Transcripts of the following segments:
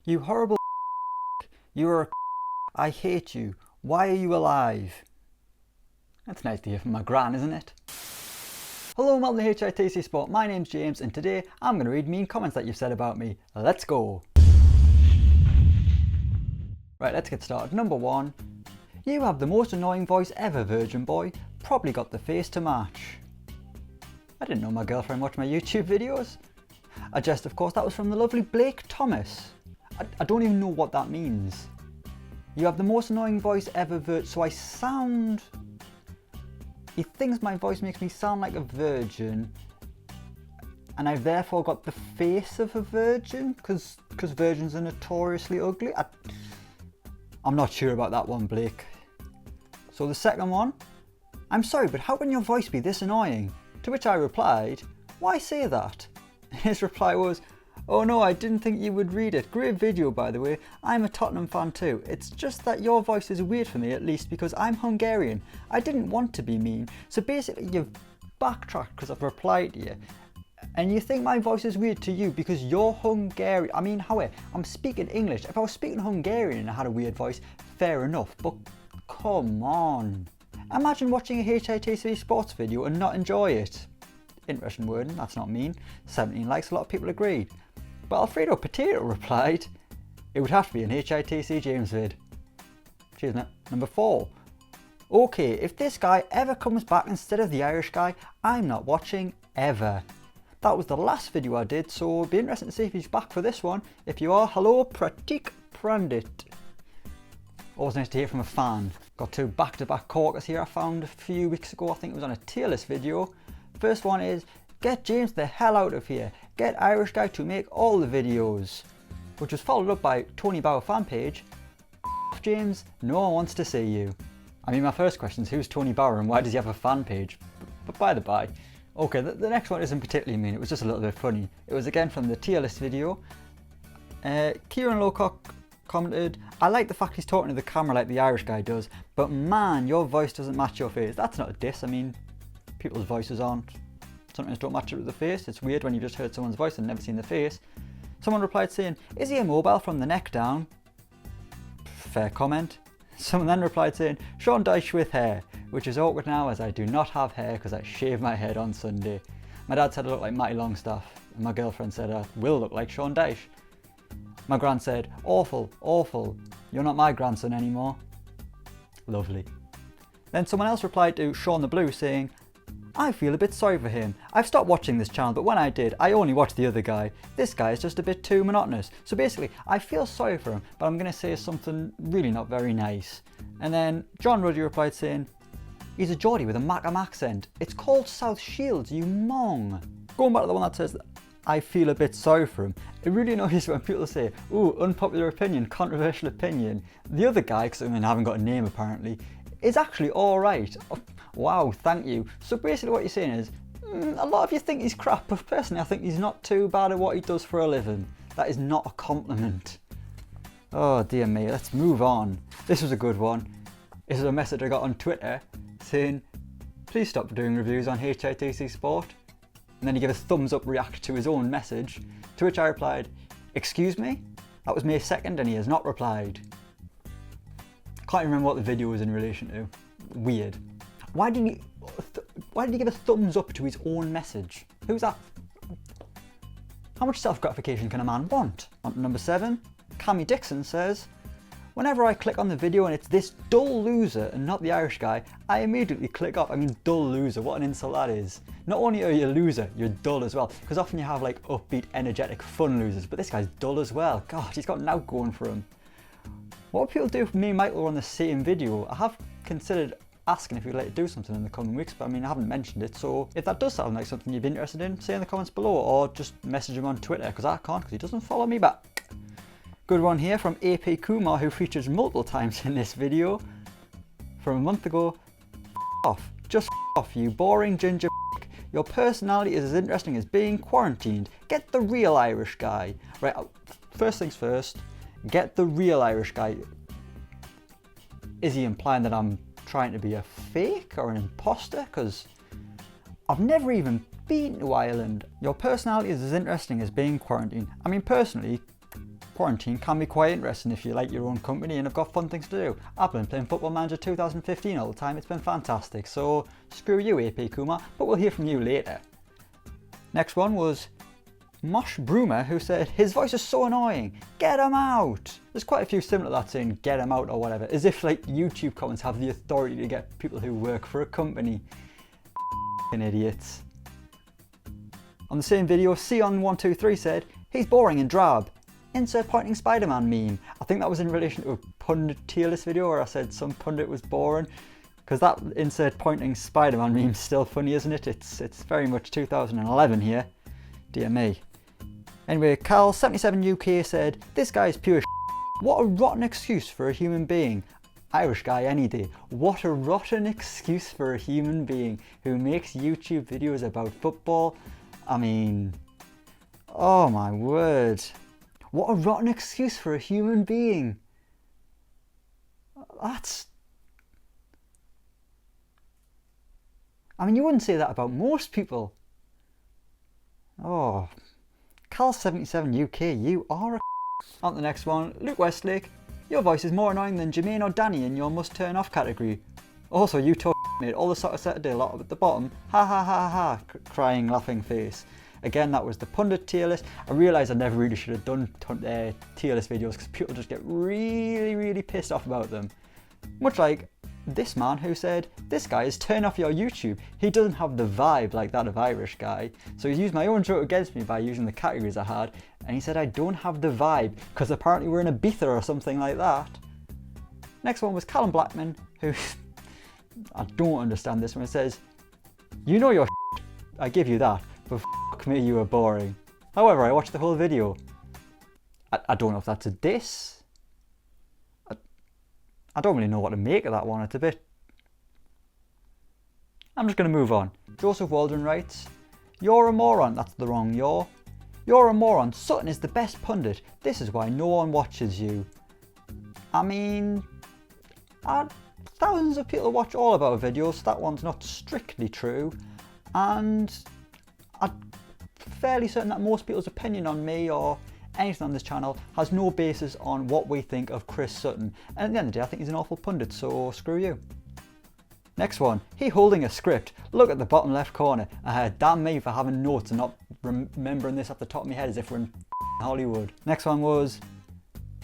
You horrible you're a I hate you. Why are you alive? That's nice to hear from my gran, isn't it? Hello and welcome to HITC Sport. My name's James and today I'm going to read mean comments that you've said about me. Let's go. Right, let's get started. Number 1. You have the most annoying voice ever, virgin boy. Probably got the face to match. I didn't know my girlfriend watched my YouTube videos. A jest, of course. That was from the lovely Blake Thomas. I don't even know what that means. You have the most annoying voice ever, so I sound... He thinks my voice makes me sound like a virgin, and I've therefore got the face of a virgin, because virgins are notoriously ugly. I'm not sure about that one, Blake. So the second one, I'm sorry, but how can your voice be this annoying? To which I replied, why say that? His reply was, oh no, I didn't think you would read it. Great video, by the way. I'm a Tottenham fan too. It's just that your voice is weird for me, at least because I'm Hungarian. I didn't want to be mean. So basically you've backtracked because I've replied to you. And you think my voice is weird to you because you're Hungarian. I mean, however, I'm speaking English. If I was speaking Hungarian and I had a weird voice, fair enough. But come on. Imagine watching a HITC sports video and not enjoy it. Interesting wording, that's not mean. 17 likes, a lot of people agreed. But Alfredo Potato replied, it would have to be an HITC James vid. Cheers, mate. Number 4. Okay, if this guy ever comes back instead of the Irish guy, I'm not watching ever. That was the last video I did, so it'd be interesting to see if he's back for this one. If you are, hello, Pratik Prandit. Always nice to hear from a fan. Got 2 back-to-back corkers here I found a few weeks ago. I think it was on a tier list video. First one is, get James the hell out of here. Get Irish guy to make all the videos. Which was followed up by Tony Bauer fan page. James, no one wants to see you. I mean, my first question is, who's Tony Bauer and why does he have a fan page? But by the by. Okay, the next one isn't particularly mean, it was just a little bit funny. It was again from the tier list video. Kieran Lowcock commented, I like the fact he's talking to the camera like the Irish guy does, but man, your voice doesn't match your face. That's not a diss. I mean, people's voices sometimes don't match it with the face. It's weird when you just heard someone's voice and never seen the face. Someone replied saying, is he immobile from the neck down? Fair comment. Someone then replied saying, Sean Dyche with hair, which is awkward now as I do not have hair because I shaved my head on Sunday. My dad said I look like Matty Longstaff, and my girlfriend said I will look like Sean Dyche. My gran said, awful, awful, you're not my grandson anymore. Lovely. Then someone else replied to Sean the Blue saying, I feel a bit sorry for him. I've stopped watching this channel, but when I did, I only watched the other guy. This guy is just a bit too monotonous. So basically, I feel sorry for him, but I'm going to say something really not very nice. And then John Ruddy replied saying, he's a Geordie with a Macam accent. It's called South Shields, you mong. Going back to the one that says, I feel a bit sorry for him. It really annoys when people say, ooh, unpopular opinion, controversial opinion. The other guy, because I haven't got a name apparently, is actually alright. Oh, wow, thank you. So basically what you're saying is, a lot of you think he's crap, but personally I think he's not too bad at what he does for a living. That is not a compliment. Oh dear me, let's move on. This was a good one. This is a message I got on Twitter saying, please stop doing reviews on HITC Sport. And then he gave a thumbs up react to his own message, to which I replied, excuse me? That was May 2nd and he has not replied. Can't remember what the video was in relation to. Weird. Why did he give a thumbs up to his own message? Who's that? How much self-gratification can a man want? On to number 7, Cammy Dixon says, whenever I click on the video and it's this dull loser and not the Irish guy, I immediately click off. I mean, dull loser, what an insult that is. Not only are you a loser, you're dull as well. Because often you have like upbeat, energetic, fun losers, but this guy's dull as well. God, he's got now going for him. What would people do if me and Michael were on the same video? I have considered asking if you'd like to do something in the coming weeks, but I mean, I haven't mentioned it. So if that does sound like something you'd be interested in, say in the comments below or just message him on Twitter because I can't because he doesn't follow me back. Good one here from AP Kumar, who features multiple times in this video. From a month ago, off. Just off, you boring ginger. Your personality is as interesting as being quarantined. Get the real Irish guy. Right, first things first, get the real Irish guy. Is he implying that I'm trying to be a fake or an imposter? Because I've never even been to Ireland. Your personality is as interesting as being quarantined. I mean, personally, Quarantine can be quite interesting if you like your own company and have got fun things to do. I've been playing Football Manager 2015 all the time, it's been fantastic, so screw you AP Kumar, but we'll hear from you later. Next one was Mosh Broomer, who said, his voice is so annoying, get him out! There's quite a few similar to that saying get him out or whatever, as if like YouTube comments have the authority to get people who work for a company. F***ing idiots. On the same video, Sion123 said, he's boring and drab. Insert pointing Spider-Man meme. I think that was in relation to a pundit tier list video where I said some pundit was boring. Because that insert pointing Spider-Man meme is still funny, isn't it? It's very much 2011 here. Dear me. Anyway, Cal77UK said, this guy is pure What a rotten excuse for a human being. Irish guy any day. What a rotten excuse for a human being who makes YouTube videos about football. I mean, oh my word. What a rotten excuse for a human being. I mean, you wouldn't say that about most people. Oh, Cal77UK, you are a On to the next one, Luke Westlake. Your voice is more annoying than Jermaine or Danny in your must turn off category. Also, you talk mate, all the sort of Saturday lot up at the bottom. Ha ha ha ha, crying laughing face. Again, that was the pundit tier list. I realised I never really should have done tier list videos because people just get really pissed off about them. Much like this man who said, this guy is turn off your YouTube. He doesn't have the vibe like that of Irish guy. So he's used my own joke against me by using the categories I had. And he said I don't have the vibe because apparently we're in Ibiza or something like that. Next one was Callum Blackman, who, I don't understand this one. It says, you know your shit, I give you that, but fuck me, you are boring. However, I watched the whole video. I don't know if that's a diss. I don't really know what to make of that one. It's a bit... I'm just going to move on. Joseph Waldron writes, you're a moron. That's the wrong you're. You're a moron. Sutton is the best pundit. This is why no one watches you. I mean, thousands of people watch all of our videos, so that one's not strictly true. And I'm fairly certain that most people's opinion on me or anything on this channel has no basis on what we think of Chris Sutton. And at the end of the day, I think he's an awful pundit, so screw you. Next one, he holding a script. Look at the bottom left corner. Damn me for having notes and not remembering this off the top of my head as if we're in Hollywood. Next one was,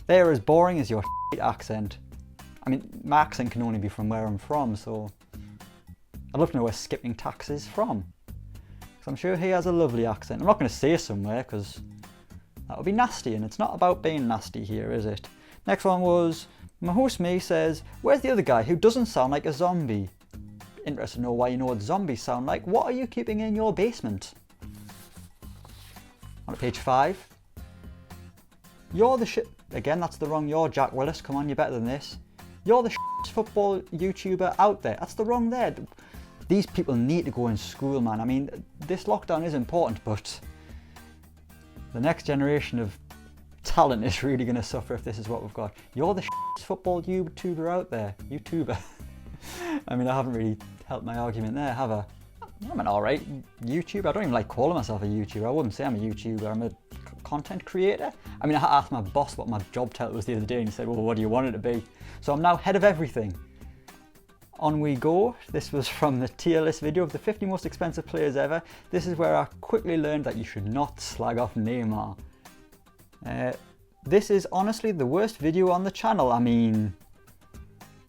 they're as boring as your accent. I mean, my accent can only be from where I'm from, so I'd love to know where Skipping Tax is from. Because I'm sure he has a lovely accent. I'm not going to say somewhere because that would be nasty, and it's not about being nasty here, is it? Next one was, Mahusme says, where's the other guy who doesn't sound like a zombie? Interested to know why you know what zombies sound like. What are you keeping in your basement? On to page 5. You're the shit. Again, that's the wrong you're, Jack Willis. Come on, you're better than this. You're the football YouTuber out there. That's the wrong there. These people need to go in school, man. I mean, this lockdown is important, but the next generation of talent is really going to suffer if this is what we've got. You're the football YouTuber out there. YouTuber. I mean, I haven't really helped my argument there, have I? I'm an alright YouTuber. I don't even like calling myself a YouTuber. I wouldn't say I'm a YouTuber. I'm a content creator. I mean, I asked my boss what my job title was the other day and he said, well, what do you want it to be? So I'm now head of everything. On we go. This was from the tier list video of the 50 most expensive players ever. This is where I quickly learned that you should not slag off Neymar. This is honestly the worst video on the channel. I mean,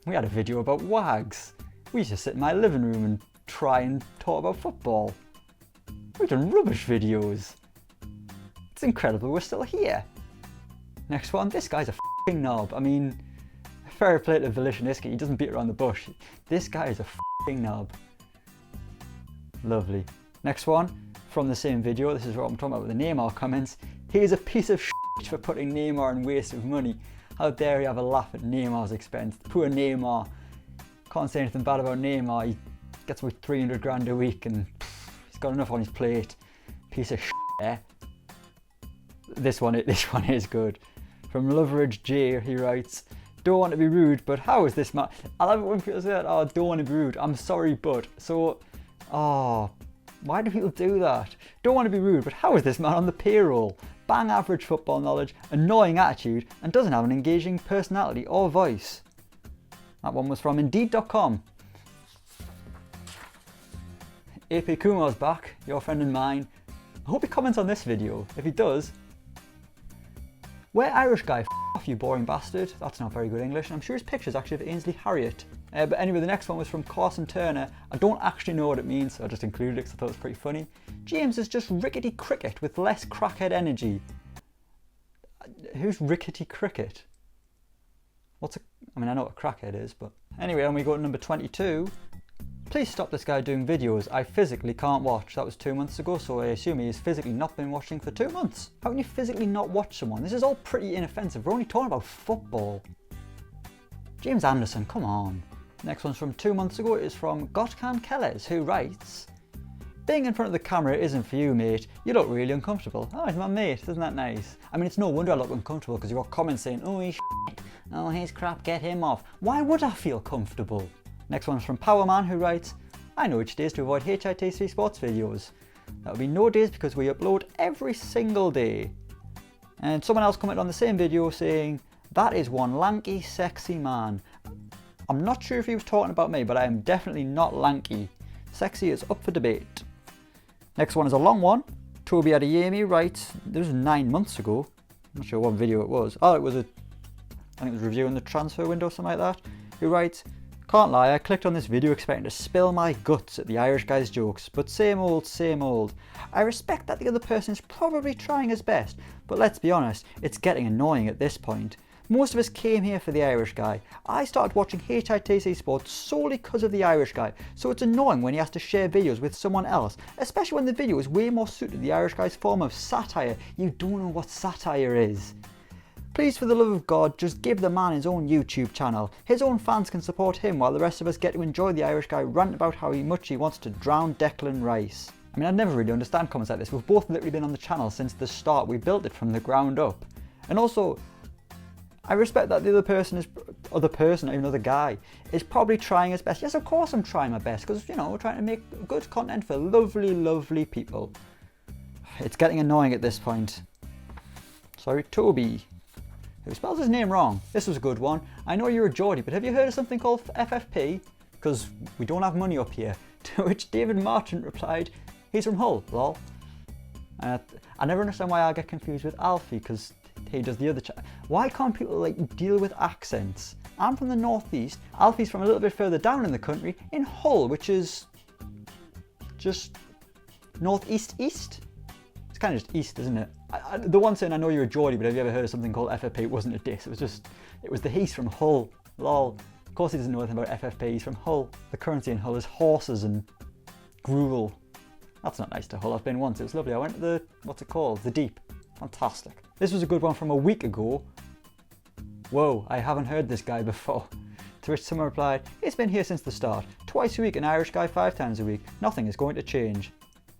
we had a video about Wags. We used to sit in my living room and try and talk about football. We've done rubbish videos. It's incredible we're still here. Next one, this guy's a f***ing knob. I mean, fair play to Vilishiniski, he doesn't beat around the bush. This guy is a f***ing knob. Lovely. Next one, from the same video, this is what I'm talking about with the Neymar comments. He's a piece of shit for putting Neymar in waste of money. How dare he have a laugh at Neymar's expense. Poor Neymar. Can't say anything bad about Neymar. He gets about 300 grand a week and he's got enough on his plate. Piece of shit, eh? This one is good. From Loveridge J, he writes, don't want to be rude, but how is this man? I love it when people say that, oh, don't want to be rude. I'm sorry, but. So, oh, why do people do that? Don't want to be rude, but how is this man on the payroll? bang average football knowledge, annoying attitude, and doesn't have an engaging personality or voice. That one was from Indeed.com. AP Kumar's back, your friend and mine. I hope he comments on this video. If he does, where Irish guy, f off you boring bastard. That's not very good English. I'm sure his picture's actually of Ainsley Harriott. But anyway, the next one was from Carson Turner. I don't actually know what it means, so I just included it because I thought it was pretty funny. James is just rickety cricket with less crackhead energy. Who's rickety cricket? I mean, I know what a crackhead is, but... Anyway, and we go to number 22. Please stop this guy doing videos I physically can't watch. That was 2 months ago, so I assume he has physically not been watching for 2 months. How can you physically not watch someone? This is all pretty inoffensive. We're only talking about football. James Anderson, come on. Next one's from 2 months ago. It is from Gotkan Kellers, who writes, being in front of the camera isn't for you, mate. You look really uncomfortable. Oh, he's my mate. Isn't that nice? I mean, it's no wonder I look uncomfortable because you've got comments saying, oh, he's shit. Oh, he's crap. Get him off. Why would I feel comfortable? Next one's from Powerman, who writes, I know which days to avoid HITC sports videos. That would be no days because we upload every single day. And someone else commented on the same video saying, that is one lanky, sexy man. I'm not sure if he was talking about me, but I am definitely not lanky. Sexy is up for debate. Next one is a long one. Toby Adeyemi writes, this was 9 months ago. I'm not sure what video it was. Oh, I think it was reviewing the transfer window or something like that. Who writes, can't lie, I clicked on this video expecting to spill my guts at the Irish guy's jokes, but same old, same old. I respect that the other person is probably trying his best, but let's be honest, it's getting annoying at this point. Most of us came here for the Irish guy. I started watching HITC Sports solely because of the Irish guy, so it's annoying when he has to share videos with someone else, especially when the video is way more suited to the Irish guy's form of satire. You don't know what satire is. Please, for the love of God, just give the man his own YouTube channel. His own fans can support him while the rest of us get to enjoy the Irish guy rant about how much he wants to drown Declan Rice. I mean, I never really understand comments like this. We've both literally been on the channel since the start. We built it from the ground up. And also, I respect that the other guy, is probably trying his best. Yes, of course I'm trying my best, because, you know, we're trying to make good content for lovely, lovely people. It's getting annoying at this point. Sorry, Toby, who spells his name wrong. This was a good one. I know you're a Geordie, but have you heard of something called FFP? Because we don't have money up here. To which David Marchant replied, he's from Hull, lol. I never understand why I get confused with Alfie, because he does the other Why can't people like deal with accents? I'm from the northeast. Alfie's from a little bit further down in the country, in Hull, which is just northeast east. It's kind of just east, isn't it? The one saying I know you're a Geordie, but have you ever heard of something called FFP? It wasn't a diss. It was the he's from Hull. Lol. Of course he doesn't know anything about FFP. He's from Hull. The currency in Hull is horses and gruel. That's not nice to Hull. I've been once. It was lovely. I went to the, what's it called? The Deep. Fantastic. This was a good one from a week ago. Whoa, I haven't heard this guy before. To which someone replied, it's been here since the start. Twice a week, an Irish guy 5 times a week. Nothing is going to change.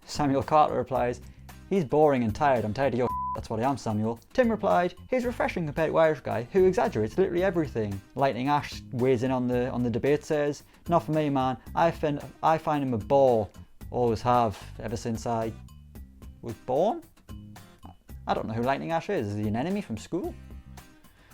Samuel Carter replies, he's boring and tired. I'm tired of your that's what I am, Samuel. Tim replied, he's refreshing compared to Irish guy who exaggerates literally everything. Lightning Ash weighs in on the debate, says, not for me, man. I find him a bore. Always have, ever since I was born. I don't know who Lightning Ash is. Is he an enemy from school?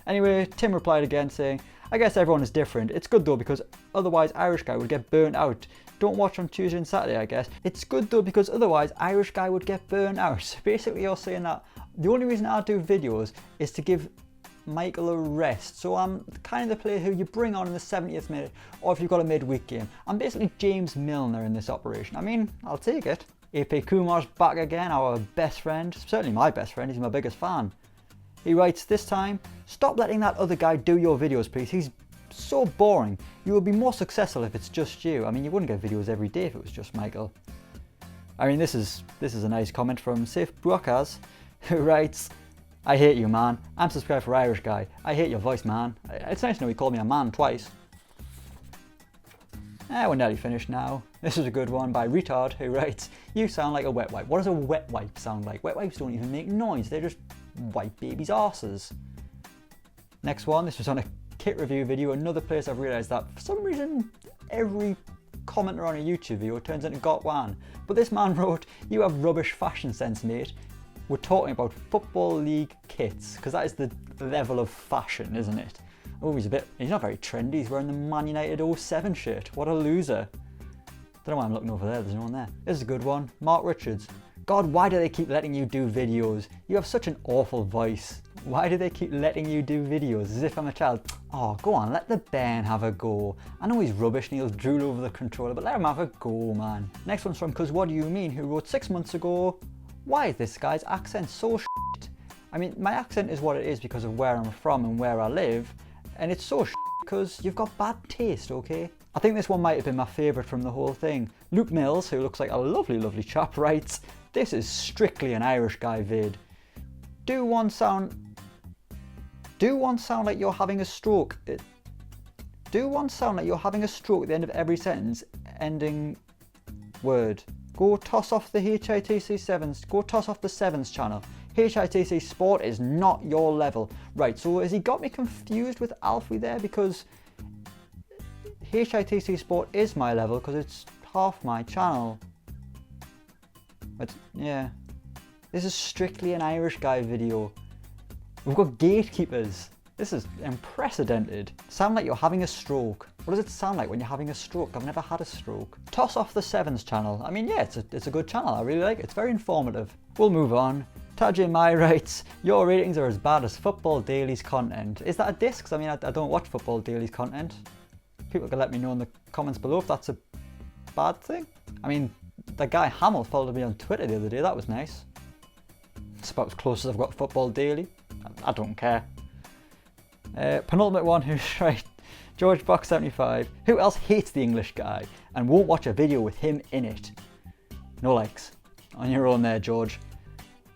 Anyway, Tim replied again saying, I guess everyone is different. It's good though because otherwise Irish guy would get burnt out. Don't watch on Tuesday and Saturday, I guess. It's good though because otherwise Irish guy would get burnt out. So basically you're saying that the only reason I do videos is to give Michael a rest. So I'm kind of the player who you bring on in the 70th minute or if you've got a midweek game. I'm basically James Milner in this operation. I mean, I'll take it. AP Kumar's back again, our best friend. Certainly my best friend, he's my biggest fan. He writes, this time, stop letting that other guy do your videos, please. He's so boring. You will be more successful if it's just you. I mean, you wouldn't get videos every day if it was just Michael. I mean, this is a nice comment from Saif Buakas, who writes, I hate you, man. I'm subscribed for Irish guy. I hate your voice, man. It's nice to know he called me a man twice. We're nearly finished now. This is a good one by Retard, who writes, you sound like a wet wipe. What does a wet wipe sound like? Wet wipes don't even make noise. They're just wipe babies' arses. Next one, this was on a kit review video. Another place I've realised that for some reason every commenter on a YouTube video turns into got one. But this man wrote, you have rubbish fashion sense, mate. we're talking about Football League kits, because that is the level of fashion, isn't it? Oh, he's not very trendy, he's wearing the Man United 07 shirt. What a loser. Don't know why I'm looking over there, there's no one there. This is a good one, Mark Richards. God, why do they keep letting you do videos? You have such an awful voice. Why do they keep letting you do videos as if I'm a child? Oh, go on, let the Ben have a go. I know he's rubbish and he'll drool over the controller, but let him have a go, man. Next one's from Cause What Do You Mean, who wrote 6 months ago, why is this guy's accent so shit? I mean, my accent is what it is because of where I'm from and where I live, and it's so shit because you've got bad taste, okay? I think this one might have been my favourite from the whole thing. Luke Mills, who looks like a lovely, lovely chap, writes, this is strictly an Irish guy vid. Do one sound like you're having a stroke? Do one sound like you're having a stroke at the end of every sentence, ending word. Go toss off the HITC 7s, go toss off the 7s channel. HITC Sport is not your level. Right, so has he got me confused with Alfie there? Because HITC Sport is my level because it's half my channel. But yeah, this is strictly an Irish guy video. We've got gatekeepers. This is unprecedented. Sound like you're having a stroke. What does it sound like when you're having a stroke? I've never had a stroke. Toss off the 7s channel. I mean, yeah, it's a good channel. I really like it. It's very informative. We'll move on. Tajay Mai writes, your ratings are as bad as Football Daily's content. Is that a diss? 'Cause I mean, I don't watch Football Daily's content. People can let me know in the comments below if that's a bad thing. I mean, that guy Hamill followed me on Twitter the other day. That was nice. It's about as close as I've got to Football Daily. I don't care. Penultimate one, who's right, George Box 75. Who else hates the English guy and won't watch a video with him in it? No likes. On your own there, George.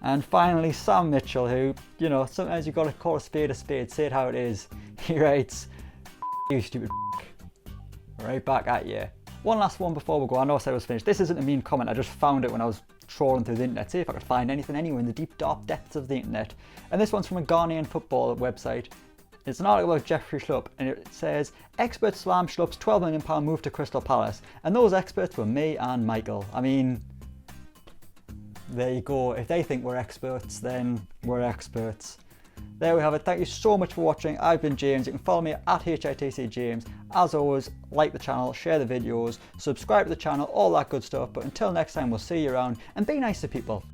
And finally, Sam Mitchell, who, you know, sometimes you've got to call a spade, say it how it is. He writes, you stupid right back at you. One last one before we go. I know I said it was finished. This isn't a mean comment. I just found it when I was trawling through the internet. See if I could find anything anywhere in the deep dark depths of the internet. And this one's from a Ghanaian football website. It's an article about Jeffrey Schlupp, and it says, experts slam Schlupp's £12 million move to Crystal Palace. And those experts were me and Michael. I mean, there you go. If they think we're experts, then we're experts. There we have it. Thank you so much for watching. I've been James. You can follow me at HITC James. As always, like the channel, share the videos, subscribe to the channel, all that good stuff. But until next time, we'll see you around, and be nice to people.